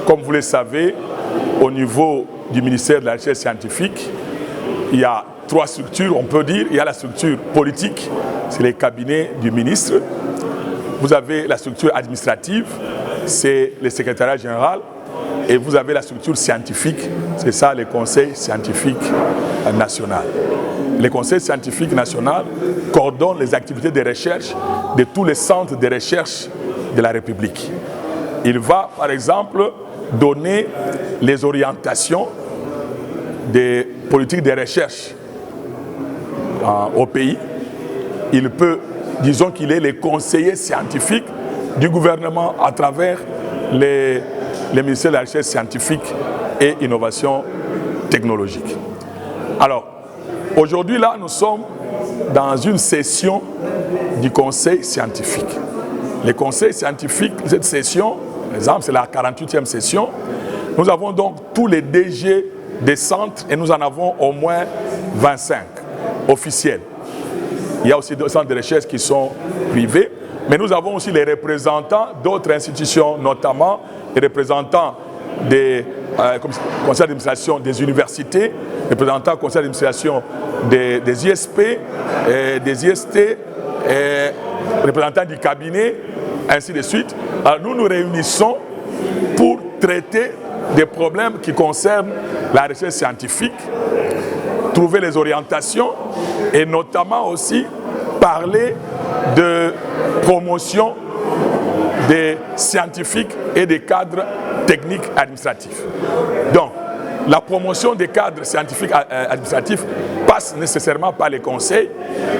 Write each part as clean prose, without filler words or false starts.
Comme vous le savez, au niveau du ministère de la Recherche scientifique, il y a 3 structures, on peut dire. Il y a la structure politique, c'est les cabinets du ministre. Vous avez la structure administrative, c'est le secrétariat général. Et vous avez la structure scientifique, c'est ça le Conseil scientifique national. Le Conseil scientifique national coordonne les activités de recherche de tous les centres de recherche de la République. Il va, par exemple, donner les orientations des politiques de recherche au pays. Il peut, disons qu'il est le conseiller scientifique du gouvernement à travers les ministères de la Recherche scientifique et innovation technologique. Alors, aujourd'hui, là, nous sommes dans une session du Conseil scientifique. Le Conseil scientifique, cette session, par exemple, c'est la 48e session. Nous avons donc tous les DG des centres et nous en avons au moins 25 officiels. Il y a aussi des centres de recherche qui sont privés, mais nous avons aussi les représentants d'autres institutions, notamment les représentants des conseils d'administration des universités, les représentants du conseil d'administration des ISP, des IST, représentants du cabinet, ainsi de suite. Alors nous nous réunissons pour traiter des problèmes qui concernent la recherche scientifique, trouver les orientations et notamment aussi parler de promotion des scientifiques et des cadres techniques administratifs. Donc, la promotion des cadres scientifiques administratifs passe nécessairement par les conseils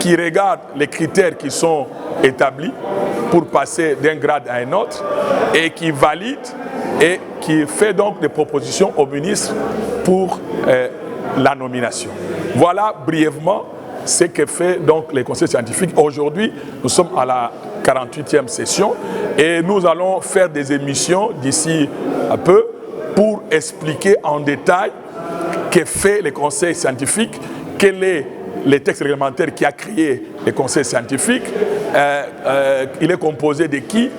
qui regardent les critères qui sont établis pour passer d'un grade à un autre et qui valident et qui fait donc des propositions au ministre pour la nomination. Voilà brièvement ce que fait donc les conseils scientifiques. Aujourd'hui, nous sommes à la 48e session et nous allons faire des émissions d'ici un peu pour expliquer en détail que fait les conseils scientifiques, quel est le texte réglementaire qui a créé les conseils scientifiques, il est composé de qui,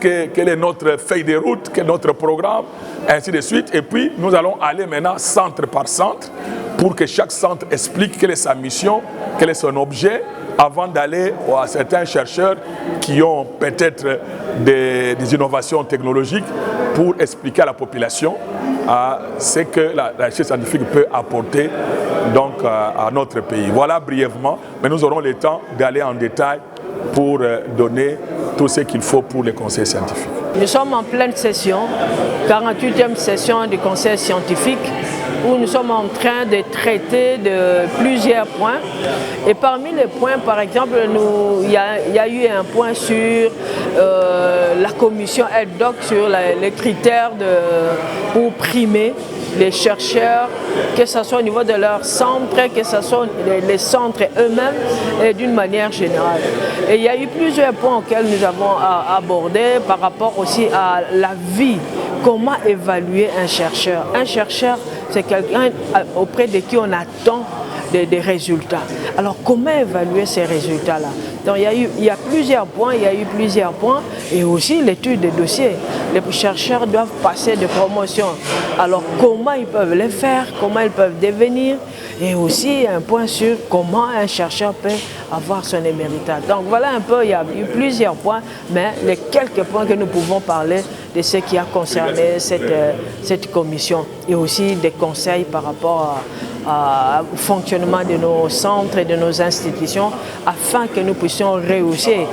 quelle est notre feuille de route, quel est notre programme, ainsi de suite. Et puis nous allons aller maintenant centre par centre pour que chaque centre explique quelle est sa mission, quel est son objet, avant d'aller à certains chercheurs qui ont peut-être des innovations technologiques pour expliquer à la population ce que la recherche scientifique peut apporter donc, à notre pays. Voilà brièvement, mais nous aurons le temps d'aller en détail pour donner tout ce qu'il faut pour les conseils scientifiques. Nous sommes en pleine session, 48e session du conseil scientifique, où nous sommes en train de traiter de plusieurs points. Et parmi les points, par exemple, il y a eu un point sur la commission EDDOC, sur les critères pour primer les chercheurs, que ce soit au niveau de leur centre, que ce soit les centres eux-mêmes et d'une manière générale. Et il y a eu plusieurs points auxquels nous avons abordé par rapport aussi à la vie. Comment évaluer un chercheur? Un chercheur, c'est quelqu'un auprès de qui on attend des résultats. Alors comment évaluer ces résultats-là? Donc il y a plusieurs points, et aussi l'étude des dossiers. Les chercheurs doivent passer de promotion. Alors comment ils peuvent les faire, comment ils peuvent devenir, et aussi un point sur comment un chercheur peut avoir son éméritat. Donc voilà un peu, il y a eu plusieurs points, mais les quelques points que nous pouvons parler de ce qui a concerné cette commission, et aussi des conseils par rapport au fonctionnement de nos centres et de nos institutions, afin que nous puissions réussir,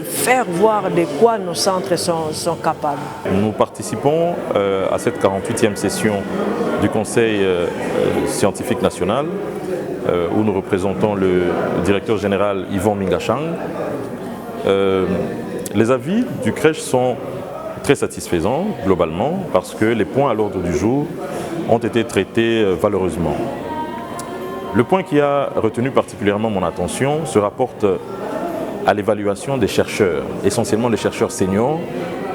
faire voir de quoi nos centres sont capables. Nous participons à cette 48e session du Conseil scientifique national, où nous représentons le directeur général Yvon Mingachang. Les avis du CREJ sont très satisfaisants globalement, parce que les points à l'ordre du jour ont été traités valeureusement. Le point qui a retenu particulièrement mon attention se rapporte à l'évaluation des chercheurs, essentiellement les chercheurs seniors,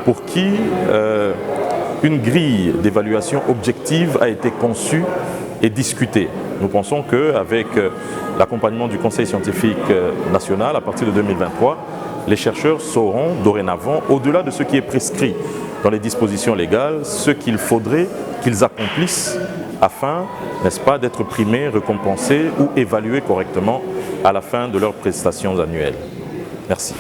pour qui une grille d'évaluation objective a été conçue et discutée. Nous pensons qu'avec l'accompagnement du Conseil scientifique national, à partir de 2023, les chercheurs sauront dorénavant, au-delà de ce qui est prescrit dans les dispositions légales ce qu'il faudrait qu'ils accomplissent afin, n'est-ce pas, d'être primés, récompensés ou évalués correctement à la fin de leurs prestations annuelles. Merci.